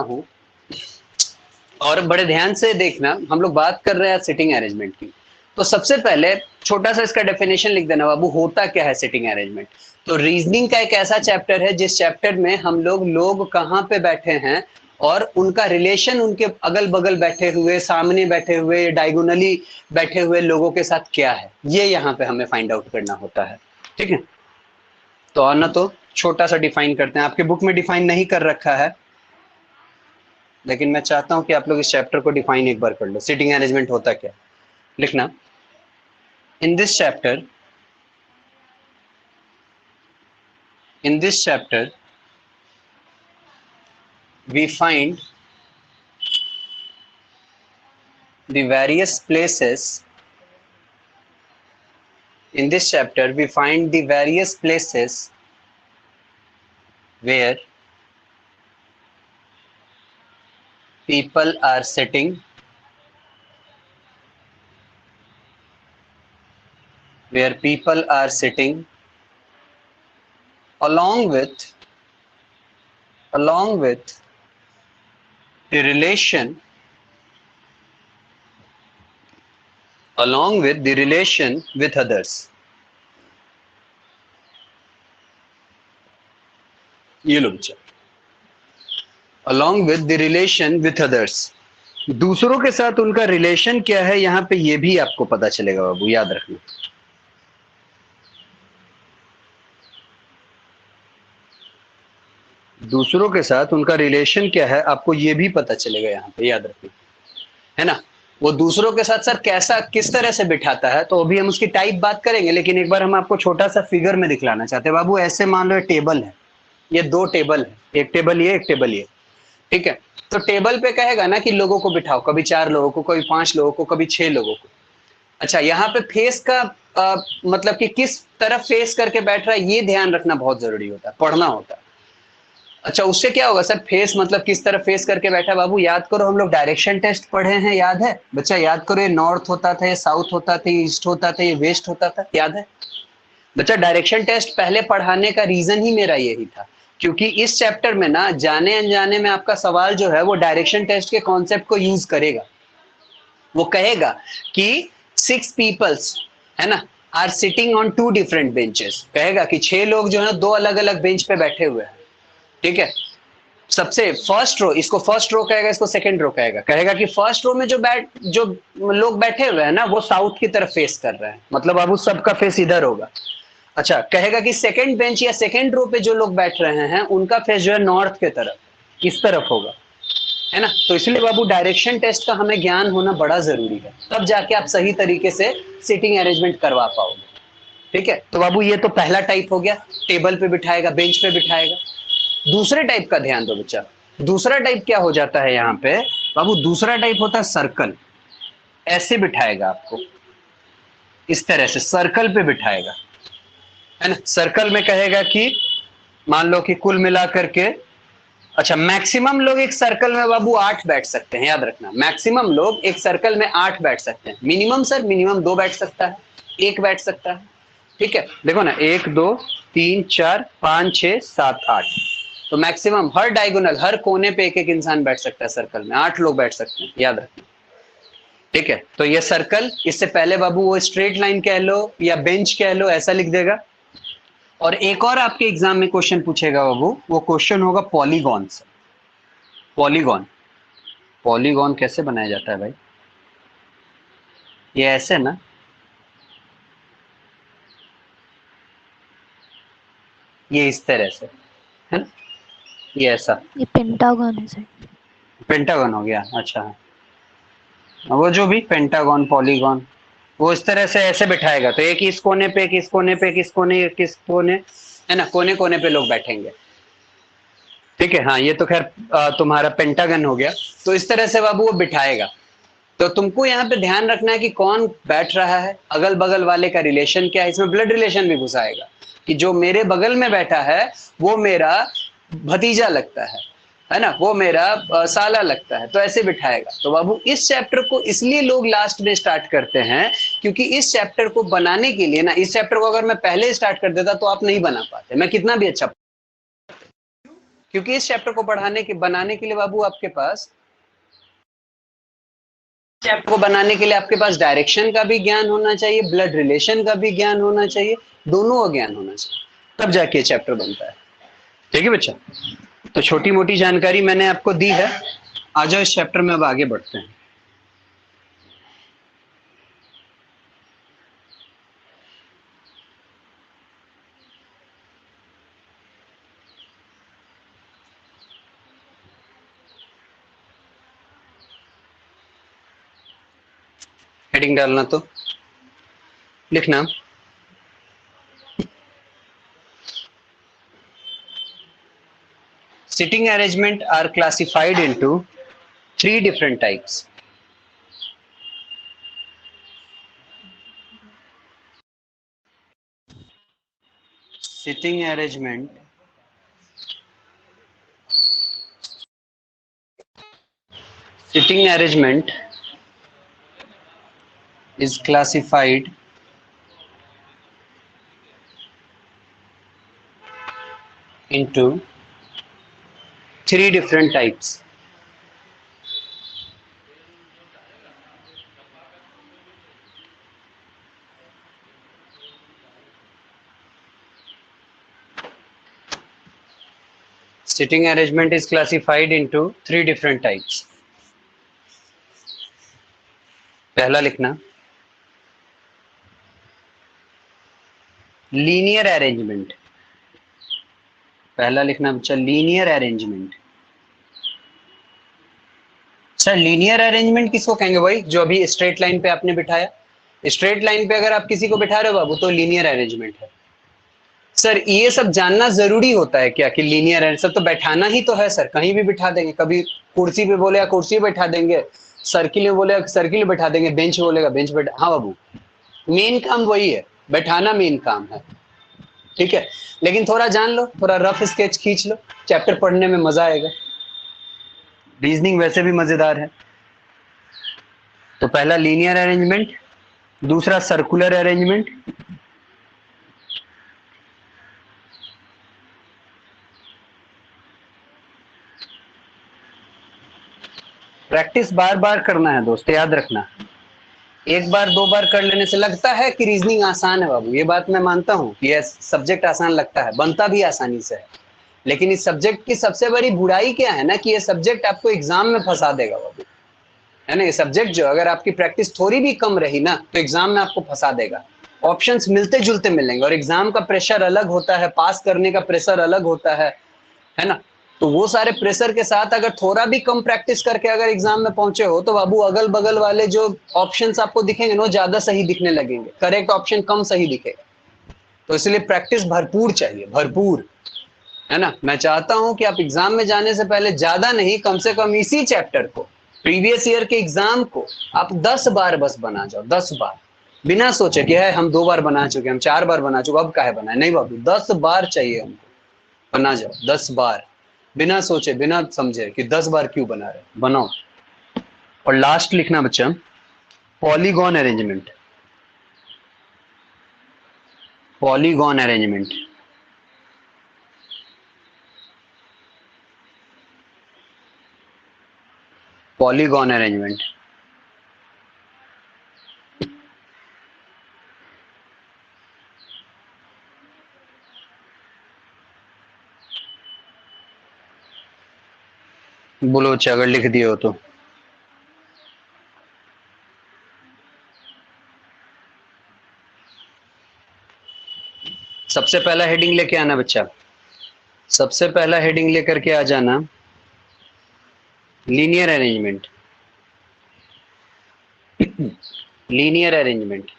हूँ और बड़े ध्यान से देखना, हम लोग बात कर रहे हैं सिटिंग अरेंजमेंट की। तो सबसे पहले छोटा सा इसका डेफिनेशन लिख देना बाबू, होता क्या है सिटिंग अरेंजमेंट। तो रीजनिंग का एक ऐसा चैप्टर है जिस चैप्टर में हम लोग कहाँ पे बैठे हैं और उनका रिलेशन उनके अगल बगल बैठे हुए, सामने बैठे हुए, डायगोनली बैठे हुए लोगों के साथ क्या है, ये यहाँ पे हमें फाइंड आउट करना होता है। ठीक है, तो आना तो छोटा सा डिफाइन करते हैं। आपके बुक में डिफाइन नहीं कर रखा है, लेकिन मैं चाहता हूं कि आप लोग इस चैप्टर को डिफाइन एक बार कर लो। सिटिंग अरेंजमेंट होता क्या, लिखना। In this chapter we find the various places in this chapter we find the various places where people are sitting, along with the relation with others। ये लो बच्चा, along with the relation with others, दूसरों के साथ उनका relation क्या है, यहां पे ये भी आपको पता चलेगा बाबू, याद रखना। दूसरों के साथ उनका रिलेशन क्या है आपको ये भी पता चलेगा, यहाँ पे याद रखना, है ना। वो दूसरों के साथ सर कैसा, किस तरह से बिठाता है, तो अभी हम उसकी टाइप बात करेंगे, लेकिन एक बार हम आपको छोटा सा फिगर में दिखलाना चाहते हैं बाबू। ऐसे मान लो ये टेबल है, ये दो टेबल है, एक टेबल ये, एक टेबल ये, ठीक है। तो टेबल पे कहेगा ना कि लोगों को बिठाओ, कभी 4 लोगों को, कभी 5 लोगों को, कभी 6 लोगों को। अच्छा, यहाँ पे फेस का मतलब कि किस तरफ फेस करके बैठ रहा है, ये ध्यान रखना बहुत जरूरी होता है, पढ़ना होता है। अच्छा, उससे क्या होगा सर, फेस मतलब किस तरफ फेस करके बैठा है बाबू, याद करो हम लोग डायरेक्शन टेस्ट पढ़े हैं, याद है बच्चा, याद करो। ये नॉर्थ होता था, ये साउथ होता था, ये ईस्ट होता था, ये वेस्ट होता था, याद है बच्चा। डायरेक्शन टेस्ट पहले पढ़ाने का रीजन ही मेरा यही था, क्योंकि इस चैप्टर में ना जाने अनजाने में आपका सवाल जो है वो डायरेक्शन टेस्ट के कॉन्सेप्ट को यूज करेगा। वो कहेगा कि 6 पीपल्स, है ना, are sitting on 2 different benches. कहेगा कि 6 लोग जो है 2 अलग अलग बेंच पे बैठे हुए हैं, ठीक है। सबसे फर्स्ट रो, इसको फर्स्ट रो कहेगा, इसको सेकंड रो कहेगा। कहेगा कि फर्स्ट रो में जो लोग बैठे हुए हैं ना, वो साउथ की तरफ फेस कर रहे हैं, मतलब बाबू सबका फेस इधर होगा। अच्छा, कहेगा कि सेकंड बेंच या सेकंड रो पे जो लोग बैठ रहे हैं उनका फेस जो है नॉर्थ के तरफ, इस तरफ होगा, है ना। तो इसलिए बाबू डायरेक्शन टेस्ट का हमें ज्ञान होना बड़ा जरूरी है, तब जाके आप सही तरीके से सिटिंग अरेंजमेंट करवा पाओगे। ठीक है, तो बाबू ये तो पहला टाइप हो गया, टेबल पे बिठाएगा, बेंच पे बिठाएगा। दूसरे टाइप का ध्यान दो बच्चा। दूसरा टाइप क्या हो जाता है यहाँ पे बाबू, दूसरा टाइप होता है सर्कल। ऐसे बिठाएगा आपको, इस तरह से सर्कल पे बिठाएगा, है ना। सर्कल में कहेगा कि मान लो कि कुल मिलाकर के, अच्छा मैक्सिमम लोग एक सर्कल में बाबू 8 बैठ सकते हैं, याद रखना। मैक्सिमम लोग एक सर्कल में 8 बैठ सकते हैं। मिनिमम सर, मिनिमम 2 बैठ सकता है, 1 बैठ सकता है। ठीक है, देखो ना, 1 2 3 4 5 6 7 8। तो मैक्सिमम हर डायगोनल, हर कोने पे एक एक इंसान बैठ सकता है सर्कल में, 8 लोग बैठ सकते हैं, याद रखना। ठीक है, तो ये सर्कल, इससे पहले बाबू वो स्ट्रेट लाइन कह लो या बेंच कह लो, ऐसा लिख देगा। और एक और आपके एग्जाम में क्वेश्चन पूछेगा बाबू, वो क्वेश्चन होगा पॉलीगॉन से। पॉलीगॉन, पॉलीगॉन कैसे बनाया जाता है भाई, ये ऐसे ना, ये इस तरह से, है ना, ये ऐसा। ये पेंटागन है सर। पेंटागन हो गया, अच्छा। वो जो भी पेंटागन, पॉलीगॉन, वो इस तरह से ऐसे बिठाएगा, तो एक इस कोने पे, एक इस कोने पे, एक इस कोने, एक इस कोने, है ना, कोने कोने पे लोग बैठेंगे। ठीक है, हाँ, ये तो खैर तुम्हारा पेंटागन हो गया। तो इस तरह से बाबू वो बिठाएगा। तो तुमको यहाँ पे ध्यान रखना है कि कौन बैठ रहा है, अगल बगल वाले का रिलेशन क्या है। इसमें ब्लड रिलेशन भी घुसाएगा कि जो मेरे बगल में बैठा है वो मेरा भतीजा लगता है ना, वो मेरा साला लगता है, तो ऐसे बिठाएगा। तो बाबू इस चैप्टर को इसलिए लोग लास्ट में स्टार्ट करते हैं, क्योंकि इस चैप्टर को बनाने के लिए ना, इस चैप्टर को अगर मैं पहले स्टार्ट कर देता तो आप नहीं बना पाते, मैं कितना भी अच्छा। क्योंकि इस चैप्टर को बनाने के लिए बाबू आपके पास, चैप्टर को बनाने के लिए आपके पास डायरेक्शन का भी ज्ञान होना चाहिए, ब्लड रिलेशन का भी ज्ञान होना चाहिए, दोनों का ज्ञान होना चाहिए, तब जाके चैप्टर बनता है। ठीक है बच्चा, तो छोटी मोटी जानकारी मैंने आपको दी है। आ जाओ इस चैप्टर में अब आगे बढ़ते हैं। हेडिंग डालना तो लिखना, sitting arrangement are classified into three different types. Sitting arrangement is classified into three different types. Sitting arrangement is classified into three different types. पहला लिखना लीनियर अरेंजमेंट, पहला लिखना बच्चा linear arrangement. Sir linear arrangement किसको कहेंगे भाई? जो अभी स्ट्रेट लाइन पे आपने बिठाया, स्ट्रेट लाइन पे अगर आप किसी को बिठा रहे हो बाबू तो लीनियर अरेंजमेंट है। सर ये सब जानना जरूरी होता है क्या कि लीनियर है? सब तो बैठाना ही तो है सर, कहीं भी बिठा देंगे, कभी कुर्सी पे बोले कुर्सी बैठा देंगे, सर्किल में बोले सर्किल बैठा देंगे, बेंच बोलेगा बेंच बैठा। हाँ बाबू, मेन काम वही है, बैठाना मेन काम है। ठीक है, लेकिन थोड़ा जान लो, थोड़ा रफ स्केच खींच लो, चैप्टर पढ़ने में मजा आएगा। रीजनिंग वैसे भी मजेदार है। तो पहला लीनियर अरेंजमेंट, दूसरा सर्कुलर अरेंजमेंट, प्रैक्टिस बार बार करना है दोस्त, याद रखना। एक बार दो बार कर लेने से लगता है कि रीजनिंग आसान है बाबू, ये बात मैं मानता हूँ कि यह सब्जेक्ट आसान लगता है, बनता भी आसानी से है, लेकिन इस सब्जेक्ट की सबसे बड़ी बुराई क्या है ना कि ये सब्जेक्ट आपको एग्जाम में फंसा देगा बाबू, है ना। ये सब्जेक्ट जो अगर आपकी प्रैक्टिस थोड़ी भी कम रही ना तो एग्जाम में आपको फंसा देगा। ऑप्शंस मिलते जुलते मिलेंगे और एग्जाम का प्रेशर अलग होता है, पास करने का प्रेशर अलग होता है ना। तो वो सारे प्रेशर के साथ अगर थोड़ा भी कम प्रैक्टिस करके अगर एग्जाम में पहुंचे हो तो बाबू अगल बगल वाले जो ऑप्शंस आपको दिखेंगे ना ज्यादा सही दिखने लगेंगे, करेक्ट ऑप्शन कम सही दिखेगा। तो इसलिए प्रैक्टिस भरपूर चाहिए, भरपूर, है ना। मैं चाहता हूं कि आप एग्जाम में जाने से पहले ज्यादा नहीं, कम से कम इसी चैप्टर को, प्रीवियस ईयर के एग्जाम को आप 10 बार बस बना जाओ, 10 बार, बिना सोचे कि है हम 2 बार बना चुके, हम 4 बार बना चुके, अब काहे बनाए, नहीं बाबू 10 बार चाहिए हमको, बना जाओ 10 बार, बिना सोचे बिना समझे कि 10 बार क्यों बना रहे, बनाओ। और लास्ट लिखना बच्चा polygon arrangement, polygon arrangement, polygon arrangement. बोलो बच्चा अगर लिख दिए हो तो। सबसे पहला हेडिंग लेके आना बच्चा, सबसे पहला हेडिंग लेकर के आ जाना लीनियर अरेंजमेंट, लीनियर अरेंजमेंट।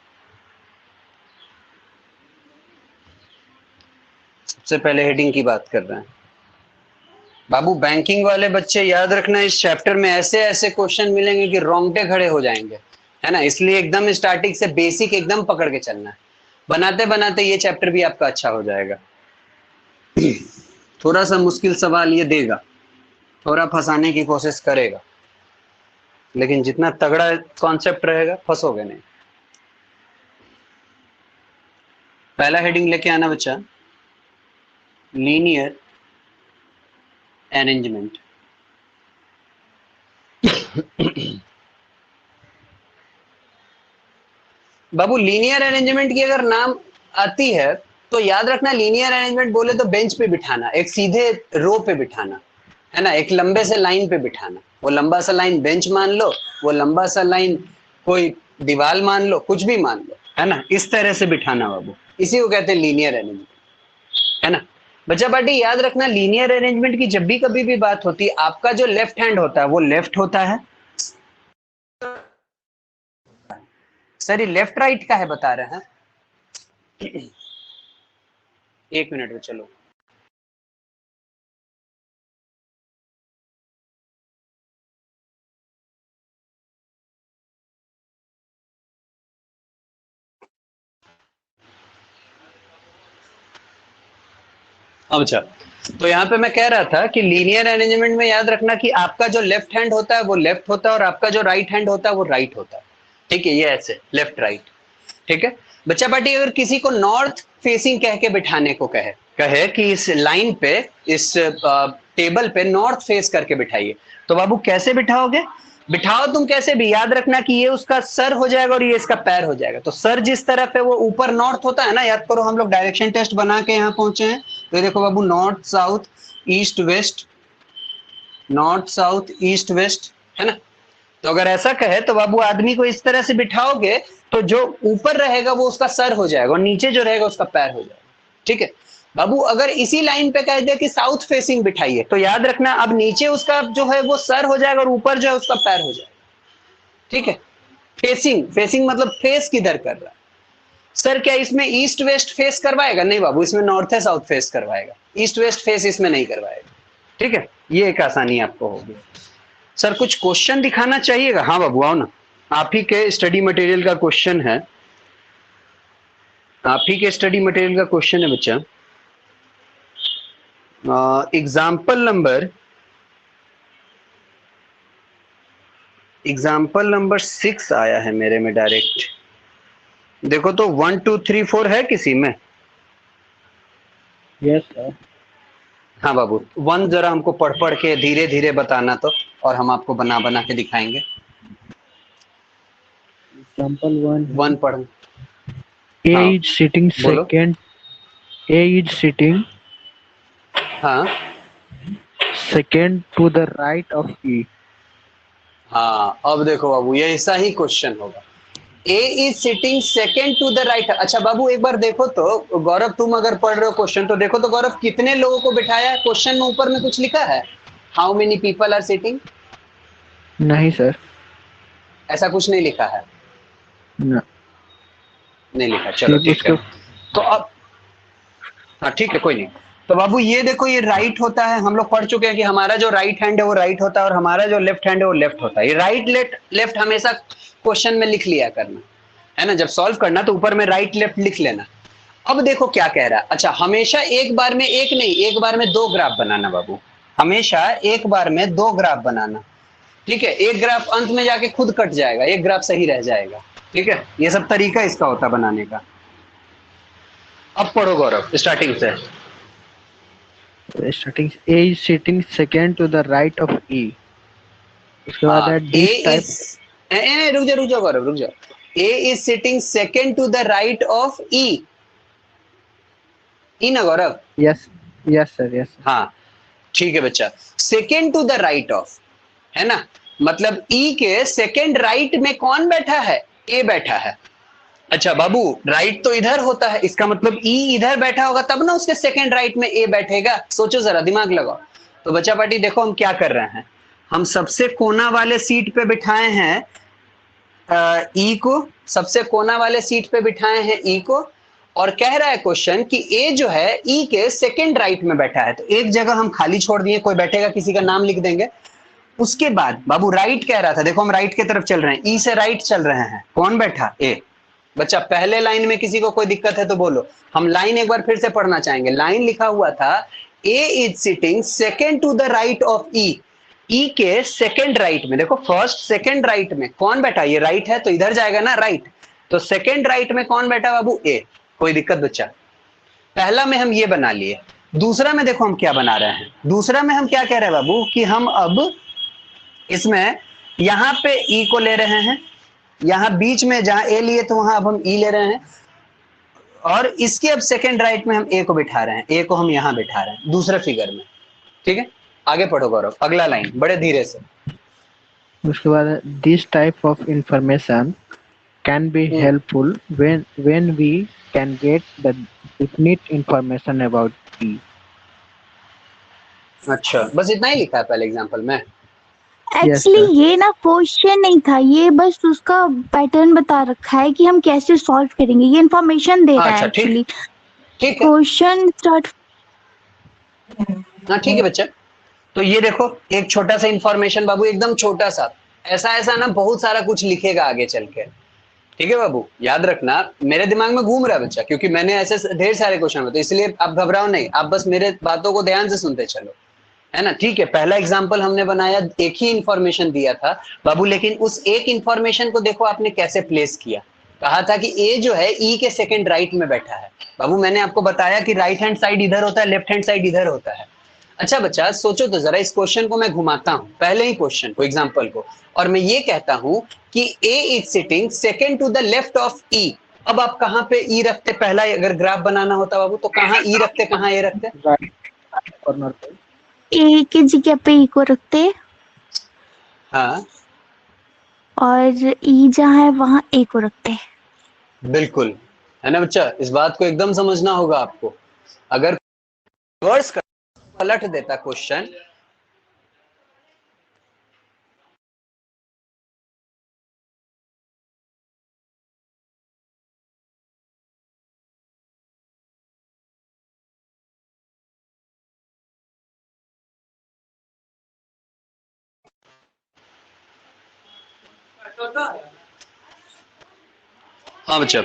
सबसे पहले हेडिंग की बात कर रहे हैं बाबू। बैंकिंग वाले बच्चे याद रखना, इस चैप्टर में ऐसे ऐसे क्वेश्चन मिलेंगे कि रोंगटे खड़े हो जाएंगे, है ना। इसलिए एकदम स्टार्टिंग से बेसिक एकदम पकड़ के चलना है, बनाते बनाते ये चैप्टर भी आपका अच्छा हो जाएगा। थोड़ा सा मुश्किल सवाल ये देगा, थोड़ा फंसाने की कोशिश करेगा, लेकिन जितना तगड़ा कॉन्सेप्ट रहेगा फंसोगे नहीं। पहला हेडिंग लेके आना बच्चा लीनियर अरेंजमेंट। बाबू लीनियर अरेंजमेंट की अगर नाम आती है तो याद रखना, लीनियर अरेंजमेंट बोले तो बेंच पे बिठाना, एक सीधे रो पे बिठाना, है ना, एक लंबे से लाइन पे बिठाना। वो लंबा सा लाइन बेंच मान लो, वो लंबा सा लाइन कोई दीवार मान लो, कुछ भी मान लो, है ना, इस तरह से बिठाना बाबू, इसी को कहते हैं लीनियर अरेंजमेंट, है ना। बच्चा पार्टी याद रखना, लीनियर अरेंजमेंट की जब भी कभी भी बात होती है, आपका जो लेफ्ट हैंड होता है वो लेफ्ट होता है। सर ये लेफ्ट राइट का है बता रहे हैं। एक मिनट में चलो। अच्छा, तो यहाँ पे मैं कह रहा था कि लीनियर अरेंजमेंट में याद रखना कि आपका जो लेफ्ट हैंड होता है वो लेफ्ट होता है और आपका जो राइट हैंड होता है वो राइट होता है। ठीक है, ये ऐसे लेफ्ट राइट। ठीक है बच्चा पार्टी, अगर किसी को नॉर्थ फेसिंग कह के बिठाने को कहे कहे कि इस लाइन पे, इस टेबल पे नॉर्थ फेस करके बिठाइए, तो बाबू कैसे बिठाओगे? बिठाओ तुम कैसे भी, याद रखना कि ये उसका सर हो जाएगा और ये इसका पैर हो जाएगा। तो सर जिस तरफ है वो ऊपर नॉर्थ होता है ना, याद करो हम लोग डायरेक्शन टेस्ट बना के यहाँ पहुंचे हैं। तो देखो बाबू, north south east west, north south east west, है ना। तो अगर ऐसा कहे तो बाबू आदमी को इस तरह से बिठाओगे तो जो ऊपर रहेगा वो उसका सर हो जाएगा और नीचे जो रहेगा उसका पैर हो जाएगा। ठीक है बाबू, अगर इसी लाइन पे कह दे कि साउथ फेसिंग बिठाइए, तो याद रखना अब नीचे उसका जो है वो सर हो जाएगा और ऊपर जो है उसका पैर हो जाएगा। ठीक है, फेसिंग, फेसिंग मतलब फेस किधर कर रहा है। सर क्या इसमें ईस्ट वेस्ट फेस करवाएगा? नहीं बाबू, इसमें नॉर्थ है साउथ फेस करवाएगा, ईस्ट वेस्ट फेस इसमें नहीं करवाएगा। ठीक है, ये एक आसानी आपको होगी। सर कुछ क्वेश्चन दिखाना चाहिएगा? हाँ बाबू आओ ना, आप ही के स्टडी मटेरियल का क्वेश्चन है, आप ही के स्टडी मटेरियल का क्वेश्चन है बच्चा। एग्जाम्पल नंबर 6 आया है मेरे में डायरेक्ट। देखो तो 1 2 3 4 है किसी में? Yes sir. हाँ बाबू, 1 जरा हमको पढ़ पढ़ के धीरे धीरे बताना तो, और हम आपको बना बना के दिखाएंगे। एग्जांपल 1 पढ़। A हाँ is sitting बोलो। second. A is sitting हाँ second to the right of E. हाँ, अब देखो बाबू ये ऐसा ही क्वेश्चन होगा। A is sitting second to the right. अच्छा बाबू एक बार देखो तो, गौरव तुम अगर पढ़ रहे हो क्वेश्चन तो देखो तो गौरव, कितने लोगों को बिठाया है? क्वेश्चन में ऊपर में कुछ लिखा है, how many people are sitting? नहीं सर। ऐसा कुछ नहीं लिखा है, ना। नहीं लिखा। चलो ठीक है, तो अब हाँ ठीक है कोई नहीं। तो बाबू ये देखो, ये राइट होता है, हम लोग पढ़ चुके हैं कि हमारा जो राइट हैंड है वो राइट होता है और हमारा जो लेफ्ट हैंड है वो लेफ्ट होता है। ये राइट लेफ्ट हमेशा क्वेश्चन में लिख लिया करना, है ना, जब सॉल्व करना तो ऊपर में राइट लेफ्ट लिख लेना। अब देखो क्या कह रहा है। अच्छा, हमेशा एक बार में एक नहीं, एक बार में 2 ग्राफ बनाना बाबू, हमेशा एक बार में 2 ग्राफ बनाना। ठीक है, एक ग्राफ अंत में जाके खुद कट जाएगा, एक ग्राफ सही रह जाएगा। ठीक है, ये सब तरीका इसका होता बनाने का। अब पढ़ो गौरव स्टार्टिंग से। Starting A is sitting second to the right of E. उसके बाद है ए this type. इज, रुक जाओ गौरव रुक जाओ। A is sitting second to the right of E, E ना Gaurav? Yes, yes sir, yes sir. हाँ ठीक है बच्चा, second to the right of, है ना, मतलब ई के सेकेंड राइट में कौन बैठा है? ए बैठा है। अच्छा बाबू, राइट तो इधर होता है, इसका मतलब ई इधर बैठा होगा तब ना उसके सेकेंड राइट में ए बैठेगा। सोचो जरा, दिमाग लगाओ। तो बच्चा पार्टी देखो हम क्या कर रहे हैं, हम सबसे कोना वाले सीट पे बिठाए हैं ई को, सबसे कोना वाले सीट पे बिठाए हैं ई को, और कह रहा है क्वेश्चन कि ए जो है ई के सेकेंड राइट में बैठा है। तो एक जगह हम खाली छोड़ दिए, कोई बैठेगा किसी का नाम लिख देंगे। उसके बाद बाबू राइट कह रहा था, देखो हम राइट की तरफ चल रहे हैं, ई से राइट चल रहे हैं, कौन बैठा? ए। बच्चा पहले लाइन में किसी को कोई दिक्कत है तो बोलो, हम लाइन एक बार फिर से पढ़ना चाहेंगे। लाइन लिखा हुआ था A is sitting second to the right of E, E के सेकेंड राइट में, देखो फर्स्ट सेकेंड राइट में कौन बैठा? ये राइट है तो इधर जाएगा ना राइट, तो सेकेंड राइट में कौन बैठा बाबू? ए। कोई दिक्कत बच्चा? पहला में हम ये बना लिए, दूसरा में देखो हम क्या बना रहे हैं, दूसरा में हम क्या कह रहे हैं बाबू कि हम अब इसमें यहां पे ई को ले रहे हैं, यहां बीच में जहां ए लिए तो वहां अब हम ई ले रहे हैं, और इसके अब सेकेंड राइट में हम ए को बिठा रहे हैं, ए को हम यहां बिठा रहे हैं दूसरे फिगर में। ठीक है, आगे पढ़ो गौरव, अगला लाइन बड़े धीरे से। उसके बाद this type of information can be helpful when we can get the definite information about E. अच्छा, बस इतना ही लिखा है पहले एग्जांपल में। एक्चुअली ये ना क्वेश्चन नहीं था, ये बस उसका पैटर्न बता रखा है कि हम कैसे सॉल्व करेंगे, ये इंफॉर्मेशन दे रहा है एक्चुअली। ठीक है, क्वेश्चन स्टार्ट। हाँ ठीक है बच्चा, तो ये देखो एक छोटा सा इंफॉर्मेशन बाबू, एकदम छोटा सा, ऐसा ना बहुत सारा कुछ लिखेगा आगे चल के। ठीक है बाबू, याद रखना, मेरे दिमाग में घूम रहा है बच्चा, क्योंकि मैंने ऐसे ढेर सारे क्वेश्चन होते, इसलिए आप घबराओ नहीं, आप बस मेरे बातों को ध्यान से सुनते चलो, है ना। ठीक है, पहला एग्जाम्पल हमने बनाया, एक ही इंफॉर्मेशन दिया था बाबू, लेकिन उस एक इंफॉर्मेशन को देखो आपने कैसे प्लेस किया। कहा था कि ए जो है ई के सेकंड राइट में बैठा है बाबू, मैंने आपको बताया कि राइट हैंड साइड इधर होता है, लेफ्ट हैंड साइड इधर होता है। अच्छा बच्चा सोचो तो जरा, इस क्वेश्चन को मैं घुमाता हूं, पहले ही क्वेश्चन को, एग्जाम्पल को, और मैं ये कहता हूं कि A is sitting second to the left of E. अब आप कहां पे ई रखते, पहला अगर ग्राफ बनाना होता बाबू तो कहां ई रखते, कहां ए रखते? राइट कॉर्नर पे ए की जगह पे ई को रखते, हाँ, और ई जहाँ है वहां ए को रखते। बिल्कुल, है ना बच्चा, इस बात को एकदम समझना होगा आपको। अगर रिवर्स कर पलट देता क्वेश्चन, हाँ बच्चा,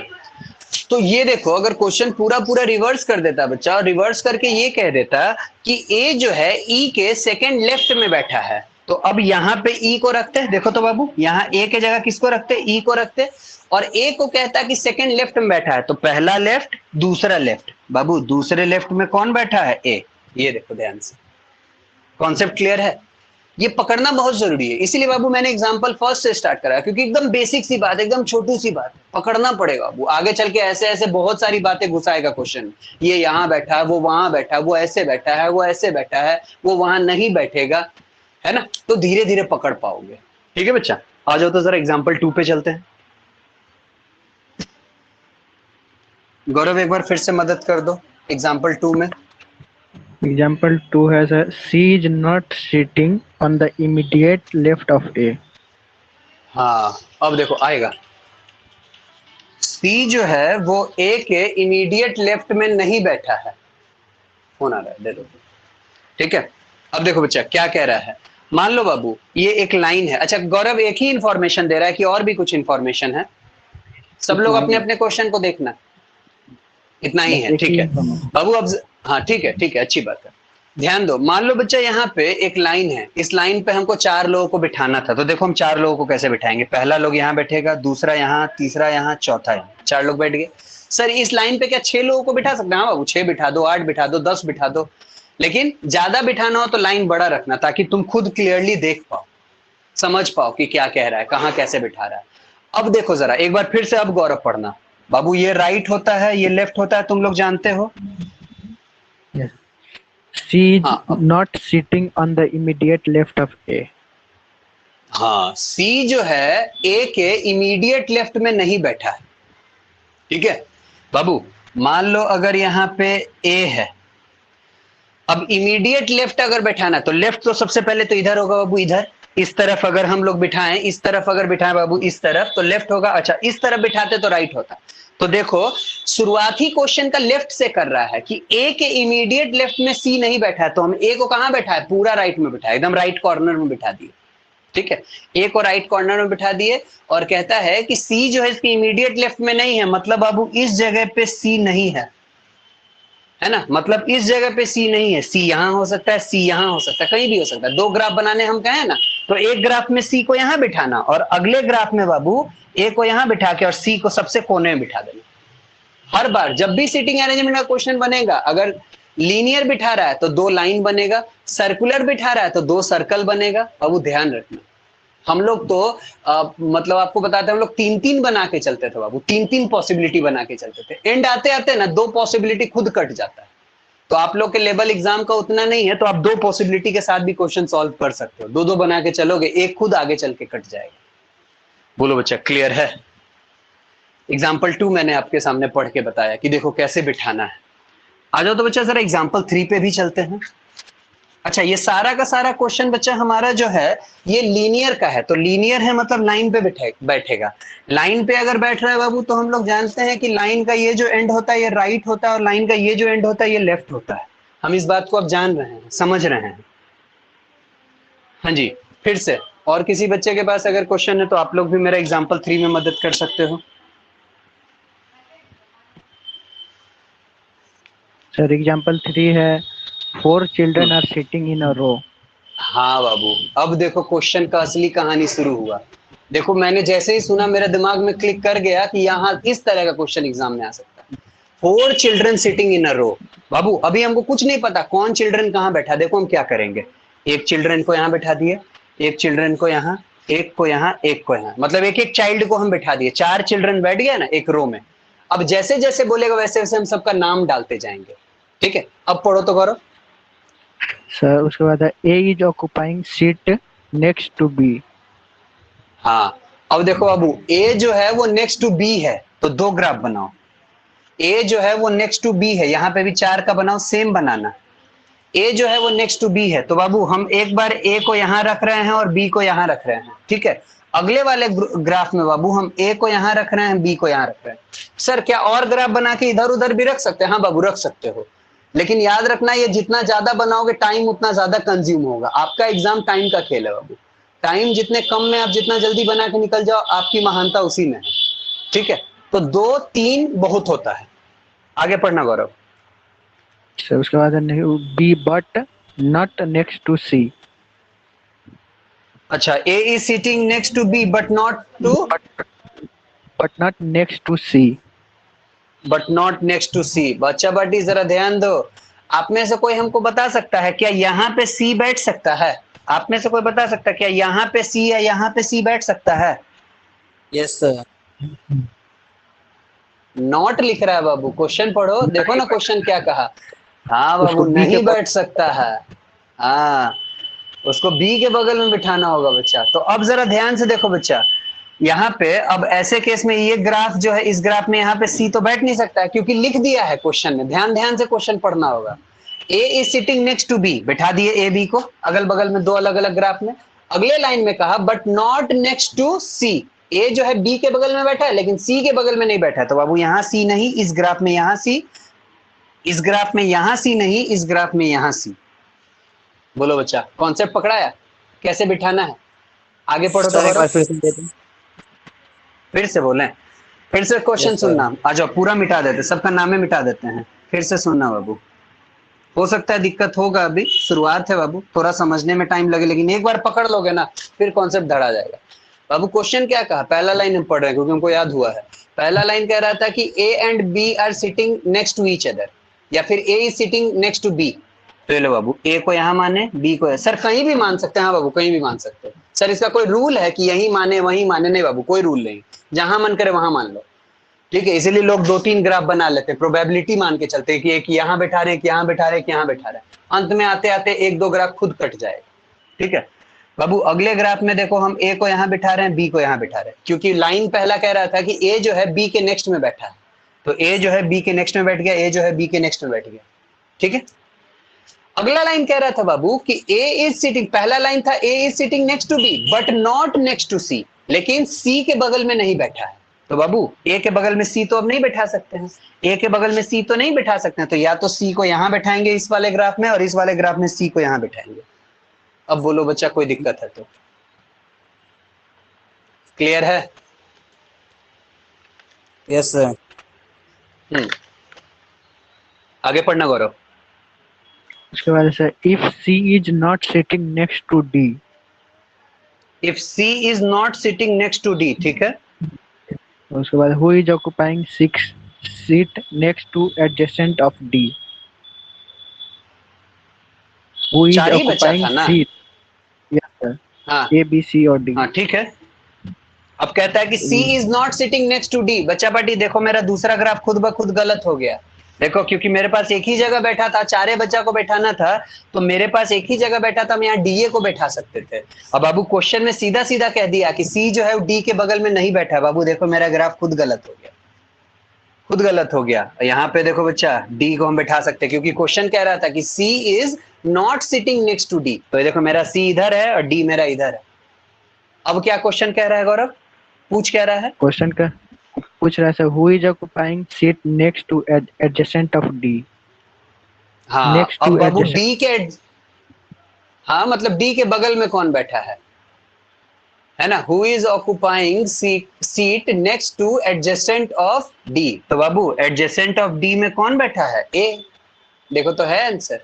तो ये देखो अगर क्वेश्चन पूरा पूरा रिवर्स कर देता बच्चा, और रिवर्स करके ये कह देता कि ए जो है ई के सेकंड लेफ्ट में बैठा है, तो अब यहाँ पे ई को रखते हैं, देखो तो बाबू यहाँ ए के जगह किसको रखते, ई को रखते, और ए को कहता कि सेकंड लेफ्ट में बैठा है, तो पहला लेफ्ट दूसरा लेफ्ट बाबू, दूसरे लेफ्ट में कौन बैठा है, ए। ये देखो ध्यान से, कॉन्सेप्ट क्लियर है, ये पकड़ना बहुत जरूरी है, इसीलिए बाबू मैंने एग्जांपल फर्स्ट से स्टार्ट करा, क्योंकि एकदम बेसिक सी बात, एकदम छोटी सी बात, पकड़ना पड़ेगा बाबू, आगे चल के ऐसे ऐसे बहुत सारी बातें घुसाएगा क्वेश्चन, ये यहाँ बैठा है, वो वहां बैठा है, वो ऐसे बैठा है, वो ऐसे बैठा है, वो वहां नहीं बैठेगा, है ना, तो धीरे धीरे पकड़ पाओगे। ठीक है बच्चा, आ जाओ तो जरा एग्जाम्पल 2 पे चलते हैं। गौरव एक बार फिर से मदद कर दो, एग्जाम्पल 2 में। Example 2 has a C is not sitting on the immediate left of A. हाँ, अब देखो आएगा, सी जो है वो ए के इमीडिएट लेफ्ट में नहीं बैठा है, फोन आ रहा है, दे दो। ठीक है, अब देखो बच्चा क्या कह रहा है, मान लो बाबू ये एक लाइन है। अच्छा गौरव एक ही इंफॉर्मेशन दे रहा है कि और भी कुछ इंफॉर्मेशन है? सब लोग अपने अपने क्वेश्चन को देखना, इतना ही है। ठीक है बाबू, अब हाँ ठीक है, अच्छी बात है, ध्यान दो। मान लो बच्चा यहाँ पे एक लाइन है, इस लाइन पे हमको 4 लोगों को बिठाना था, तो देखो हम 4 लोगों को कैसे बिठाएंगे, पहला लोग यहाँ बैठेगा, दूसरा यहाँ, तीसरा यहाँ, चौथा यहाँ, 4 लोग बैठ गए। सर इस लाइन पे क्या 6 लोगों को बिठा सकते हैं? हाँ बाबू 6 बिठा दो, 8 बिठा दो, 10 बिठा दो, लेकिन ज्यादा बिठाना हो तो लाइन बड़ा रखना, ताकि तुम खुद क्लियरली देख पाओ, समझ पाओ कि क्या कह रहा है, कहाँ कैसे बिठा रहा है। अब देखो जरा एक बार फिर से, अब गौरव पढ़ना बाबू, ये राइट होता है, ये लेफ्ट होता है, तुम लोग जानते हो। Yes. C is not sitting on the immediate left of A. हाँ, C जो है A के इमीडिएट लेफ्ट में नहीं बैठा है। ठीक है बाबू, मान लो अगर यहाँ पे A है, अब इमीडिएट लेफ्ट अगर बैठाना, तो लेफ्ट तो सबसे पहले तो इधर होगा बाबू, इधर इस तरफ अगर हम लोग बिठाएं, इस तरफ अगर बिठाएं बाबू, इस तरफ तो लेफ्ट होगा। अच्छा इस तरफ बिठाते तो राइट होता। तो देखो शुरुआती क्वेश्चन का लेफ्ट से कर रहा है कि ए के इमीडिएट लेफ्ट में सी नहीं बैठा है, तो हम ए को कहां बैठा है, पूरा राइट में बैठा है, एकदम राइट कॉर्नर में बिठा दिए। ठीक है, ए को राइट कॉर्नर में बिठा दिए, और कहता है कि सी जो है इसके इमीडिएट लेफ्ट में नहीं है, मतलब बाबू इस जगह पे सी नहीं है, है ना, मतलब इस जगह पे सी नहीं है, सी यहां हो सकता है, सी यहां हो सकता है, कहीं भी हो सकता है। 2 ग्राफ बनाने हम कहें ना, तो एक ग्राफ में सी को यहां बिठाना, और अगले ग्राफ में बाबू ए को यहां बिठा के और सी को सबसे कोने में बिठा देना। हर बार जब भी सिटिंग अरेंजमेंट का क्वेश्चन बनेगा, अगर लीनियर बिठा रहा है तो 2 लाइन बनेगा, सर्कुलर बिठा रहा है तो 2 सर्कल बनेगा। अब वो ध्यान रखना, हम लोग तो मतलब आपको बताते हैं, हम लोग 3-3 बना के चलते थे बाबू, 3-3 पॉसिबिलिटी बना के चलते थे। एंड आते आते ना 2 पॉसिबिलिटी खुद कट जाता है। तो आप लोग के लेवल एग्जाम का उतना नहीं है, तो आप 2 पॉसिबिलिटी के साथ भी क्वेश्चन सॉल्व कर सकते हो। 2-2 बना के चलोगे, एक खुद आगे चल के कट जाएगा। बोलो बच्चा, क्लियर है? एग्जाम्पल 2 मैंने आपके सामने पढ़ के बताया कि देखो कैसे बिठाना है। आ जाओ तो बच्चा जरा एग्जाम्पल 3 पे भी चलते हैं। अच्छा, ये सारा का सारा क्वेश्चन बच्चा हमारा जो है ये लीनियर का है, तो लीनियर है मतलब लाइन पे बैठेगा। लाइन पे अगर बैठ रहा है बाबू, तो हम लोग जानते हैं कि लाइन का ये जो एंड होता है ये राइट होता है, और लाइन का ये जो एंड होता है ये लेफ्ट होता है। हम इस बात को अब जान रहे हैं, समझ रहे हैं। हाँ जी, फिर से और किसी बच्चे के पास अगर क्वेश्चन है तो आप लोग भी मेरा एग्जाम्पल 3 में मदद कर सकते हो। सर एग्जांपल 3 है 4 children are sitting in a row। हाँ बाबू, अब देखो क्वेश्चन का असली कहानी शुरू हुआ। देखो मैंने जैसे ही सुना मेरे दिमाग में क्लिक कर गया कि यहाँ इस तरह का क्वेश्चन एग्जाम में आ सकता है। 4 चिल्ड्रन सिटिंग इन अ रो। बाबू अभी हमको कुछ नहीं पता कौन चिल्ड्रन कहाँ बैठा। देखो हम क्या करेंगे, एक चिल्ड्रन को यहाँ बैठा दिए, एक चिल्ड्रन को यहाँ, एक को यहाँ, एक को यहाँ, मतलब एक एक चाइल्ड को हम बैठा दिए। 4 चिल्ड्रन बैठ गया ना एक रो में। अब जैसे जैसे बोलेगा वैसे वैसे हम सबका नाम डालते जाएंगे। ठीक है, अब पढ़ो तो करो। सर उसके बाद है A is occupying seat next to B। हाँ, अब देखो बाबू ए जो है वो नेक्स्ट टू बी है, तो 2 ग्राफ बनाओ। ए जो है वो नेक्स्ट टू बी है, यहाँ पे भी 4 का बनाओ, सेम बनाना। ए जो है वो नेक्स्ट टू बी है, तो बाबू हम एक बार ए को यहाँ रख रहे हैं और बी को यहाँ रख रहे हैं। ठीक है, अगले वाले ग्राफ में बाबू हम ए को यहाँ रख रहे हैं, बी को यहाँ रख रहे हैं। सर क्या और ग्राफ बना के इधर उधर भी रख सकते हैं? हाँ बाबू रख सकते हो, लेकिन याद रखना ये जितना ज्यादा बनाओगे टाइम उतना ज्यादा कंज्यूम होगा। आपका एग्जाम टाइम का खेल है बाबू। टाइम जितने कम में आप जितना जल्दी बना के निकल जाओ, आपकी महानता उसी में है। ठीक है, तो 2-3 बहुत होता है। आगे पढ़ना गौरव। सर उसके बाद है B but not next to C। अच्छा, A is sitting next to B but not next to C। But not next to C. बच्चा बाटी जरा ध्यान दो, आप में से कोई हमको बता सकता है क्या यहाँ पे सी बैठ सकता है? आप में से कोई बता सकता है क्या यहाँ पे सी है, यहाँ पे सी बैठ सकता है? Yes sir. नॉट लिख रहा है बाबू, क्वेश्चन पढ़ो, देखो ना क्वेश्चन क्या कहा। हाँ बाबू, नहीं बैठ सकता है। हाँ, उसको बी के बगल में बिठाना होगा बच्चा। तो अब जरा ध्यान से देखो बच्चा, यहाँ पे अब ऐसे केस में ये ग्राफ जो है, इस ग्राफ में यहाँ पे सी तो बैठ नहीं सकता है, क्योंकि लिख दिया है क्वेश्चन में। ध्यान ध्यान से क्वेश्चन पढ़ना होगा। A is sitting next to B, बैठा दिए ए बी को अगल बगल में 2 अलग अलग ग्राफ में। अगले लाइन में कहा बट नॉट नेक्स्ट टू सी। ए जो है बी के बगल में बैठा है लेकिन सी के बगल में नहीं बैठा है, तो बाबू यहाँ सी नहीं, इस ग्राफ में यहाँ सी, इस ग्राफ में यहाँ सी नहीं, इस ग्राफ में यहाँ सी। बोलो बच्चा, कॉन्सेप्ट पकड़ाया कैसे बिठाना है? आगे पढ़ो तो फिर से बोलें, फिर से क्वेश्चन सुनना। आ जाओ, पूरा मिटा देते, सबका नामे मिटा देते हैं। फिर से सुनना बाबू, हो सकता है दिक्कत होगा, अभी शुरुआत है बाबू, थोड़ा समझने में टाइम लगे, लेकिन एक बार पकड़ लोगे ना फिर कॉन्सेप्ट धड़ा जाएगा। बाबू क्वेश्चन क्या कहा, पहला लाइन हम पढ़ रहे हैं क्योंकि हमको याद हुआ है। पहला लाइन कह रहा था कि A and B are sitting next to each other, या फिर A is sitting next to B. तो लो बाबू, ए को यहाँ माने, बी को सर कहीं भी मान सकते हैं। हाँ बाबू, कहीं भी मान सकते हैं। सर इसका कोई रूल है कि यही माने वही माने? नहीं बाबू, कोई रूल नहीं, जहां मन करे वहां मान लो। ठीक है, इसीलिए लोग 2-3 ग्राफ बना लेते हैं, प्रोबेबिलिटी मान के चलते हैं कि एक यहाँ बैठा रहे, एक यहाँ बैठा रहे, एक यहाँ बैठा रहे। अंत में आते आते 1-2 ग्राफ खुद कट जाएगा। ठीक है बाबू, अगले ग्राफ में देखो हम ए को यहाँ बिठा रहे हैं, बी को यहाँ बिठा रहे हैं, क्योंकि लाइन पहला कह रहा था कि ए जो है बी के नेक्स्ट में बैठा है, तो ए जो है बी के नेक्स्ट में बैठ गया, ए जो है बी के नेक्स्ट में बैठ गया। ठीक है, अगला लाइन कह रहा था बाबू कि ए इज सिटिंग, पहला लाइन था A is sitting next to B but not next to C, लेकिन सी के बगल में नहीं बैठा है। तो बाबू ए के बगल में सी तो अब नहीं बैठा सकते हैं, ए के बगल में सी तो नहीं बैठा सकते हैं, तो या तो सी को यहां बैठाएंगे इस वाले ग्राफ में, और इस वाले ग्राफ में सी को यहां बैठाएंगे। अब बोलो बच्चा, कोई दिक्कत है तो? क्लियर है? Yes sir. आगे पढ़ना गौरव। उसके बाद sir if C is not sitting next to D. If C is not sitting next to D, ठीक है। उसके बाद who is occupying 6 seat next to adjacent of D. Who is चार ही बचा ऑक्युपाइंग था ना। सीट। यस सर, हाँ ए बी सी और डी। हाँ ठीक है। अब कहता है कि C is not sitting next to D. बच्चा पार्टी देखो मेरा दूसरा ग्राफ खुद ब खुद गलत हो गया। देखो क्योंकि मेरे पास एक ही जगह बैठा था, चारे बच्चा को बैठाना था, तो मेरे पास एक ही जगह बैठा था, हम यहाँ डीए को बैठा सकते थे। अब बाबू क्वेश्चन में सीधा सीधा कह दिया कि सी जो है डी के बगल में नहीं बैठा है। बाबू देखो मेरा ग्राफ खुद गलत हो गया, खुद गलत हो गया। यहाँ पे देखो बच्चा डी को हम बैठा सकते हैं क्योंकि क्वेश्चन कह रहा था कि C is not sitting next to D. तो देखो मेरा सी इधर है और डी मेरा इधर है। अब क्या क्वेश्चन कह रहा है गौरव, पूछ क्या रहा है? क्वेश्चन का पूछ रहा है sir, who is occupying seat next to adjacent of D. हाँ नेक्स्ट अब टू बाबू एडजेसेंट। डी के, हाँ मतलब डी के बगल में कौन बैठा है ना? Who is occupying seat next to adjacent of D. तो बाबू एडजेसेंट ऑफ डी में कौन बैठा है? ए। देखो तो है आंसर,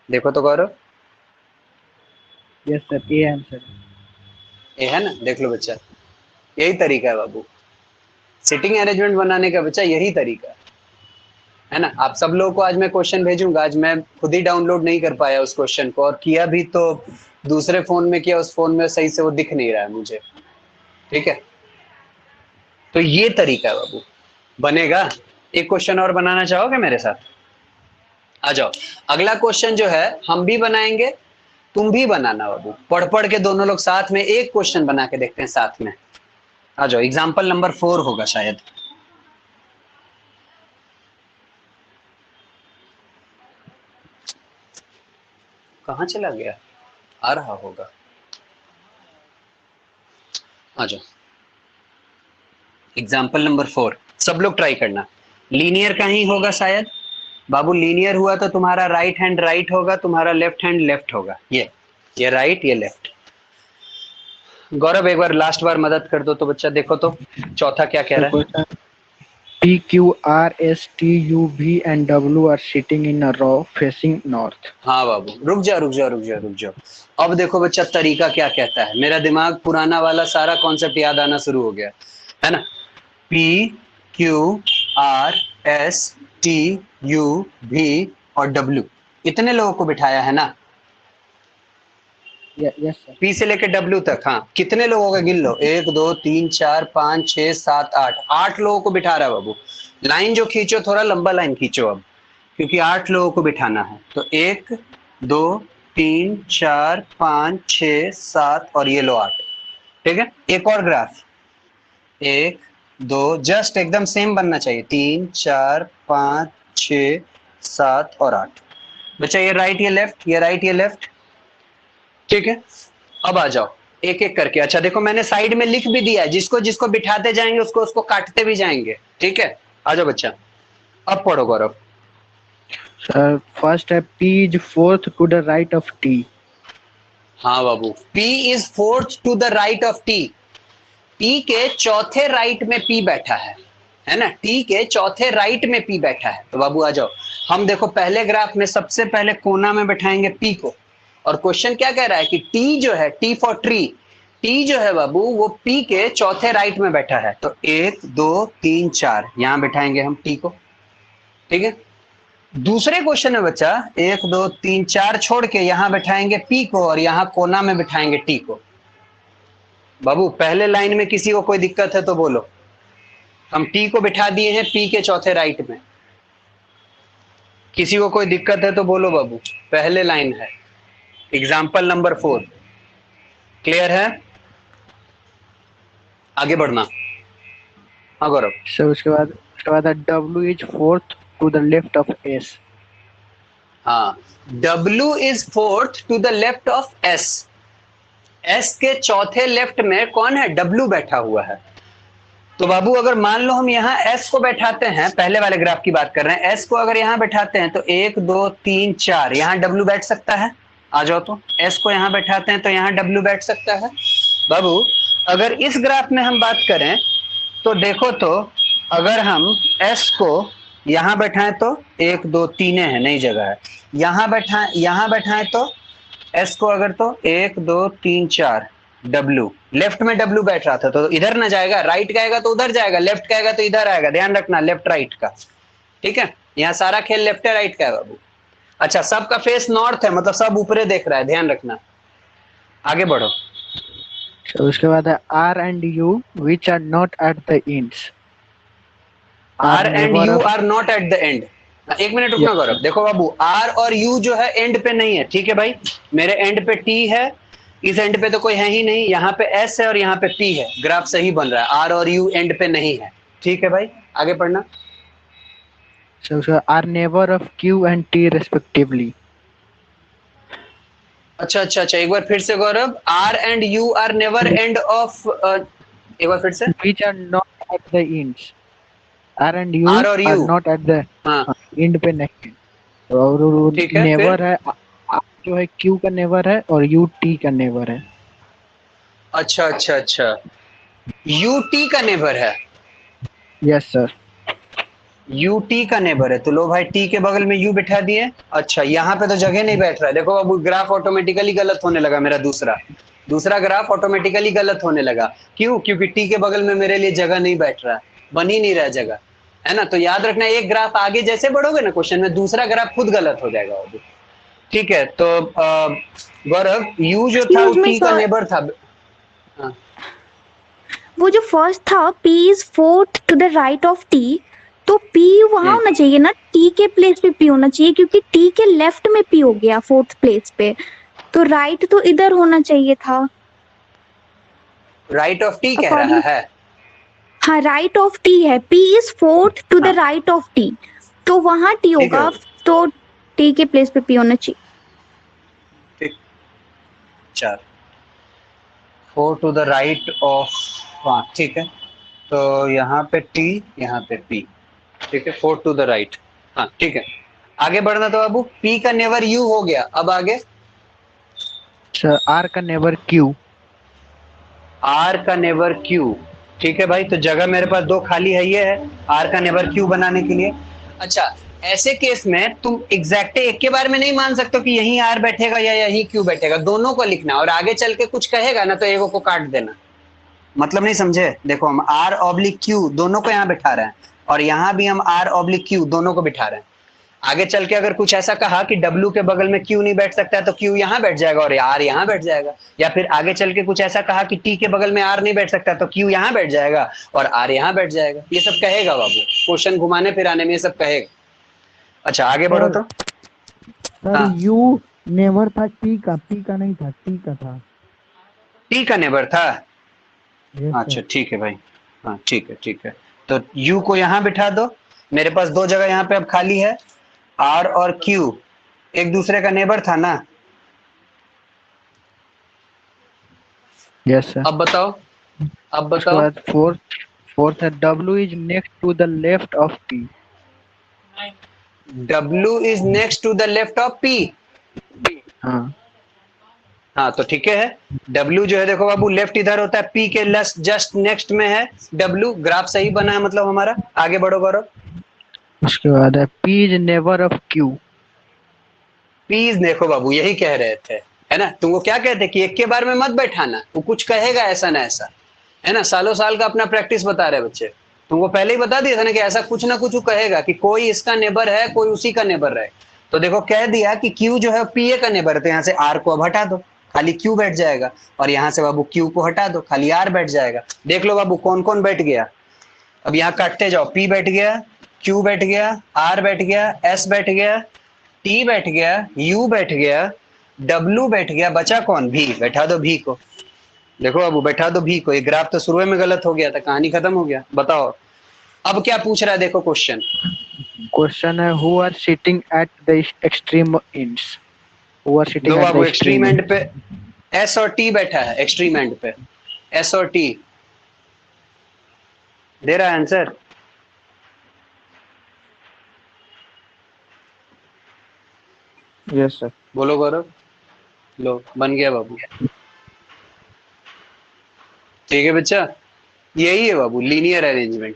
देखो तो Gaurav. Yes sir, A answer. A है ना, देख लो बच्चा, यही तरीका है बाबू सिटिंग अरेंजमेंट बनाने का। बच्चा यही तरीका है ना। आप सब लोगों को आज मैं क्वेश्चन भेजूंगा। आज मैं खुद ही डाउनलोड नहीं कर पाया उस क्वेश्चन को, और किया भी तो दूसरे फोन में किया, उस फोन में सही से वो दिख नहीं रहा है मुझे। ठीक है, तो ये तरीका है बाबू, बनेगा। एक क्वेश्चन और बनाना चाहोगे मेरे साथ? आ जाओ। अगला क्वेश्चन जो है हम भी बनाएंगे, तुम भी बनाना बाबू। पढ़ पढ़ के दोनों लोग साथ में एक क्वेश्चन बना के देखते हैं साथ में। आ जाओ, एग्जाम्पल नंबर 4 होगा शायद। कहां चला गया? आ रहा होगा, आ जाओ। एग्जाम्पल नंबर 4 सब लोग ट्राई करना। लीनियर का ही होगा शायद बाबू। लीनियर हुआ तो तुम्हारा राइट हैंड राइट होगा, तुम्हारा लेफ्ट हैंड लेफ्ट होगा। ये राइट, ये लेफ्ट। गौरव एक बार लास्ट बार मदद कर दो तो बच्चा। देखो तो चौथा क्या कह रहा है? P, Q, R, S, T, U, V and W are sitting in a row facing north. हाँ बाबू, रुक जा रुक जा रुक जा रुक जाओ। अब देखो बच्चा तरीका क्या कहता है। मेरा दिमाग पुराना वाला सारा कॉन्सेप्ट याद आना शुरू हो गया है ना। P, Q, R, S, T, U, V और W, इतने लोगों को बिठाया है ना। Yes sir. P से लेकर W तक। हाँ, कितने लोगों का गिन लो। 1 2 3 4 5 6 7 8, 8 लोगों को बिठा रहा है बाबू। लाइन जो खींचो, थोड़ा लंबा लाइन खींचो अब, क्योंकि 8 लोगों को बिठाना है। तो 1 2 3 4 5 6 7 और ये लो 8। ठीक है, एक और ग्राफ, 1 2, जस्ट एकदम सेम बनना चाहिए। 3 4 5 6 7 और 8। बच्चा ये राइट ये लेफ्ट, ये राइट ये लेफ्ट। ठीक है, अब आ जाओ एक एक करके। अच्छा देखो मैंने साइड में लिख भी दिया है, जिसको जिसको बिठाते जाएंगे उसको उसको काटते भी जाएंगे। ठीक है, आ जाओ बच्चा, अब पढ़ो गौरव। Sir, first है P is fourth to the right of T. हाँ बाबू, P is fourth to the right of T। T के चौथे राइट में P बैठा है ना। T के चौथे राइट में P बैठा है। तो बाबू आ जाओ, हम देखो पहले ग्राफ में सबसे पहले कोना में बैठाएंगे P को। और क्वेश्चन क्या कह रहा है कि T जो है, T फॉर ट्री, T जो है बाबू वो P के चौथे राइट में बैठा है। तो 1 2 3 4 यहां बैठाएंगे हम T को। ठीक है, दूसरे क्वेश्चन में बच्चा 1 2 3 4 छोड़ के यहां बैठाएंगे P को और यहां कोना में बैठाएंगे T को। बाबू पहले लाइन में किसी को कोई दिक्कत है तो बोलो। हम T को बिठा दिए हैं P के चौथे राइट में। किसी को कोई दिक्कत है तो बोलो बाबू, पहले लाइन है। एग्जाम्पल नंबर 4 क्लियर है? आगे बढ़ना। हाँ गौरव। सर उसके बाद W is fourth to the left of S. हाँ, W is fourth to the left of S। S के चौथे लेफ्ट में कौन है? W बैठा हुआ है। तो बाबू अगर मान लो हम यहाँ S को बैठाते हैं, पहले वाले ग्राफ की बात कर रहे हैं, S को अगर यहाँ बैठाते हैं तो 1 2 3 4 यहाँ W बैठ सकता है। आ जाओ तो S को यहाँ बैठाते हैं तो यहाँ W बैठ सकता है। बाबू अगर इस ग्राफ में हम बात करें तो देखो तो, अगर हम S को यहाँ बैठाएं तो 1 2 3 है, नई जगह है। यहाँ बैठाएं तो S को अगर तो 1 2 3 4 W, लेफ्ट में W बैठ रहा था तो इधर ना जाएगा, राइट कहेगा तो उधर जाएगा, लेफ्ट कहेगा तो इधर आएगा। ध्यान रखना लेफ्ट राइट का। ठीक है, यहाँ सारा खेल लेफ्ट है राइट का है बाबू। अच्छा, सबका फेस नॉर्थ है, मतलब सब ऊपरे देख रहा है, ध्यान रखना। आगे बढ़ो। तो उसके बाद है R and U which are not at the ends R and you are not at the end. एक मिनट रुकना गौरव, देखो बाबू आर और यू जो है एंड पे नहीं है, ठीक है भाई। मेरे एंड पे टी है, इस एंड पे तो कोई है ही नहीं, यहाँ पे एस है और यहाँ पे पी है, ग्राफ सही बन रहा है। आर और यू एंड पे नहीं है, ठीक है भाई, आगे पढ़ना। So are neighbor of Q and T respectively. अच्छा अच्छा अच्छा, एक बार फिर से Gaurav, are and you are never end of, एक बार फिर से। Which are not at the ends. R and U R और are U, not at the हाँ end पे नहीं है। और ठीक है, नेवर फिर है R जो है Q का नेवर है और U T का नेवर है। अच्छा अच्छा अच्छा, यू टी का नेबर है। Yes sir. यू टी का नेबर है, तो लो भाई टी के बगल में यू बिठा दिए। अच्छा, यहाँ पे तो जगह नहीं बैठ रहा है, देखो अब ग्राफ ऑटोमेटिकली गलत होने लगा मेरा, दूसरा ग्राफ ऑटोमेटिकली गलत होने लगा। क्यों? क्योंकि टी के बगल में मेरे लिए जगह नहीं बैठ रहा, बन ही नहीं रहा जगह, है ना। तो याद रखना, एक ग्राफ आगे जैसे बढ़ोगे ना क्वेश्चन में, दूसरा ग्राफ खुद गलत हो जाएगा वो, ठीक है। तो गौरव, यू जो था वो Excuse me, टी का sir. नेबर था। हाँ, वो जो फर्स्ट था P is fourth to the right of T, तो P वहां होना चाहिए ना, T के प्लेस पे P होना चाहिए, क्योंकि T के लेफ्ट में P हो गया फोर्थ प्लेस पे, तो राइट तो इधर होना चाहिए था। राइट ऑफ टी कह रहा अकॉर्डिंग, है। हाँ राइट ऑफ T है, P is fourth to the हाँ, राइट ऑफ T, तो वहां T ठीक है होगा, बाबू, तो T के प्लेस पे P होना चाहिए। ठीक। 4 4 टू द राइट ऑफ, हाँ ठीक है। तो यहाँ पे टी, यहाँ पे पी, ठीक है, 4 टू द राइट। हाँ ठीक है, आगे बढ़ना। तो बाबू पी का नेवर यू हो गया, अब आगे सर R का नेवर Q। आर का नेवर क्यू, ठीक है भाई। तो जगह मेरे पास दो खाली है, ये है आर का नेवर क्यू बनाने के लिए। अच्छा, ऐसे केस में तुम एग्जैक्ट एक के बारे में नहीं मान सकते कि यहीं आर बैठेगा या यहीं क्यू बैठेगा, दोनों को लिखना, और आगे चल के कुछ कहेगा ना तो एगो को काट देना। मतलब नहीं समझे? देखो हम आर ऑब्लिक क्यू दोनों को यहाँ बिठा रहे हैं, और यहाँ भी हम आर ऑब्लिक क्यू दोनों को बिठा रहे हैं। आगे चल के अगर कुछ ऐसा कहा कि W के बगल में Q नहीं बैठ सकता है, तो Q यहाँ बैठ जाएगा और R यहाँ बैठ जाएगा। या फिर आगे चल के कुछ ऐसा कहा कि T के बगल में R नहीं बैठ सकता, तो Q यहाँ बैठ जाएगा और R यहाँ बैठ जाएगा। ये सब कहेगा बाबू, क्वेश्चन घुमाने फिराने में ये सब कहेगा। अच्छा आगे बढ़ो। तो सर हाँ, U नेवर था T का, P का नहीं था, T का था। T का नेबर था। Yes, अच्छा sir. ठीक है भाई, हाँ ठीक है ठीक है। तो U को यहाँ बिठा दो, मेरे पास दो जगह यहाँ पे अब खाली है। R और Q एक दूसरे का नेबर था ना। Yes, sir. अब बताओ, अब उसके बताओ। बाद फोर्थ है W is next to the left of T. W is next to the left of P। हाँ हाँ तो ठीक है, W जो है देखो बाबू लेफ्ट इधर होता है, P के जस्ट नेक्स्ट में है W। ग्राफ सही बना है मतलब हमारा। आगे बढ़ो गौरव। उसके बाद है P is never of Q. Please देखो बाबू, यही कह रहे थे, है ना। तुमको क्या कहते कि एक के बारे में मत बैठाना, वो कुछ कहेगा ऐसा ना ऐसा, है ना। सालों साल का अपना प्रैक्टिस बता रहे बच्चे, तुमको पहले ही बता दिया था ना कि ऐसा कुछ ना कुछ वो कहेगा कि कोई इसका नेबर है, कोई उसी का नेबर रहे। तो देखो कह दिया कि Q जो है पीए का नेबर है, तो यहाँ से R को अब हटा दो, खाली Q बैठ जाएगा, और यहाँ से बाबू Q को हटा दो, खाली R बैठ जाएगा। देख लो बाबू कौन कौन बैठ गया, अब यहाँ काटते जाओ। P बैठ गया, Q बैठ गया, R बैठ गया, S बैठ गया, T बैठ गया, U बैठ गया, W बैठ गया, बचा कौन? V। बैठा दो V को। देखो बाबू बैठा दो V को। ये ग्राफ तो शुरू में गलत हो गया था, कहानी खत्म हो गया। बताओ अब क्या पूछ रहा है, देखो क्वेश्चन है who are sitting at the extreme ends. Who are sitting दो at Babu the extreme extreme and पे S और T बैठा है, एक्सट्रीम एंड पे S और T दे रहा है आंसर। Yes, sir. बोलो गौरव। लो बन गया बाबू, ठीक है बच्चा, यही है बाबू लीनियर अरेंजमेंट,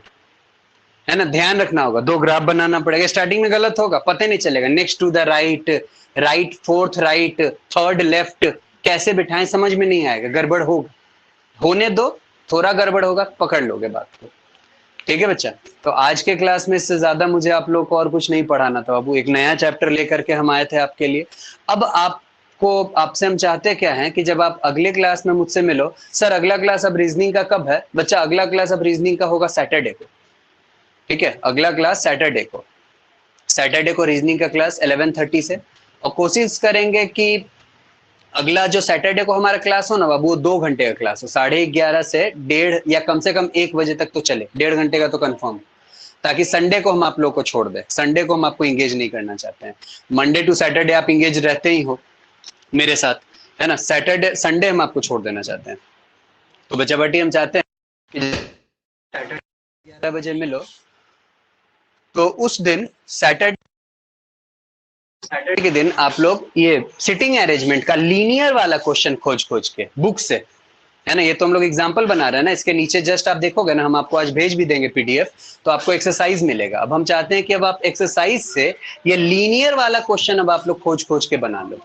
है ना। ध्यान रखना होगा, दो ग्राफ बनाना पड़ेगा, स्टार्टिंग में गलत होगा, पता नहीं चलेगा। Next to the right, right fourth right, third left, कैसे बिठाएं समझ में नहीं आएगा, गड़बड़ होगा। होने दो, थोड़ा गड़बड़ होगा, पकड़ लोगे बात को। ठीक है बच्चा। तो आज के क्लास में इससे ज्यादा मुझे आप लोग को और कुछ नहीं पढ़ाना था बाबू, एक नया चैप्टर लेकर के हम आए थे आपके लिए। अब आपसे हम चाहते क्या हैं कि जब आप अगले क्लास में मुझसे मिलो, सर अगला क्लास अब रीजनिंग का कब है? बच्चा अगला क्लास अब रीजनिंग का होगा सैटरडे को, ठीक है, अगला क्लास सैटरडे को रीजनिंग का क्लास 11:30 से। और कोशिश करेंगे कि अगला जो सैटरडे को हमारा क्लास हो ना बाबू, वो 2 घंटे का क्लास हो, 11:30 से 1:30 या कम से कम 1 बजे तक तो चले, 1.5 घंटे का तो कंफर्म, ताकि संडे को हम आप लोग को छोड़ दें। संडे को हम आपको इंगेज नहीं करना चाहते हैं। मंडे टू सैटरडे आप इंगेज रहते ही हो मेरे साथ, है ना। संडे हम आपको छोड़ देना चाहते हैं। तो बच्चा बाटी हम चाहते हैं कि 11 बजे मिलो, तो उस दिन सैटरडे के दिन आप लोग ये सिटिंग अरेंजमेंट का लीनियर वाला क्वेश्चन खोज के बुक से, है ना, ये तो हम लोग एग्जांपल बना रहे हैं ना, इसके नीचे जस्ट आप देखोगे ना, हम आपको आज भेज भी देंगे पीडीएफ, तो आपको एक्सरसाइज मिलेगा। अब हम चाहते हैं कि अब आप एक्सरसाइज से ये लीनियर वाला क्वेश्चन अब आप लोग खोज के बना लो,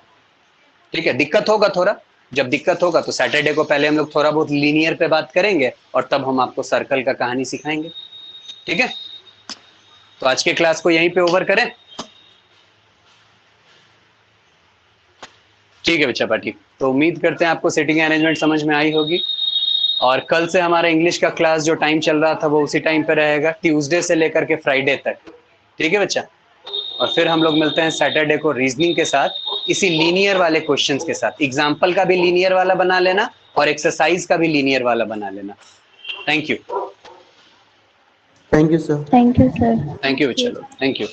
ठीक है। दिक्कत होगा थोड़ा, जब दिक्कत होगा तो सैटरडे को पहले हम लोग थोड़ा बहुत लीनियर पे बात करेंगे और तब हम आपको सर्कल का कहानी सिखाएंगे, ठीक है। तो आज के क्लास को यहीं पे ओवर करें, ठीक है बच्चा पाठी। तो उम्मीद करते हैं आपको सिटिंग अरेंजमेंट समझ में आई होगी। और कल से हमारा इंग्लिश का क्लास जो टाइम चल रहा था वो उसी टाइम पे रहेगा, ट्यूसडे से लेकर के फ्राइडे तक, ठीक है बच्चा। और फिर हम लोग मिलते हैं सैटरडे को रीजनिंग के साथ, इसी लीनियर वाले क्वेश्चंस के साथ। एग्जाम्पल का भी लीनियर वाला बना लेना और एक्सरसाइज का भी लीनियर वाला बना लेना। Thank you. Thank you, sir. Thank you sir. Thank you बच्चा लोग, थैंक यू।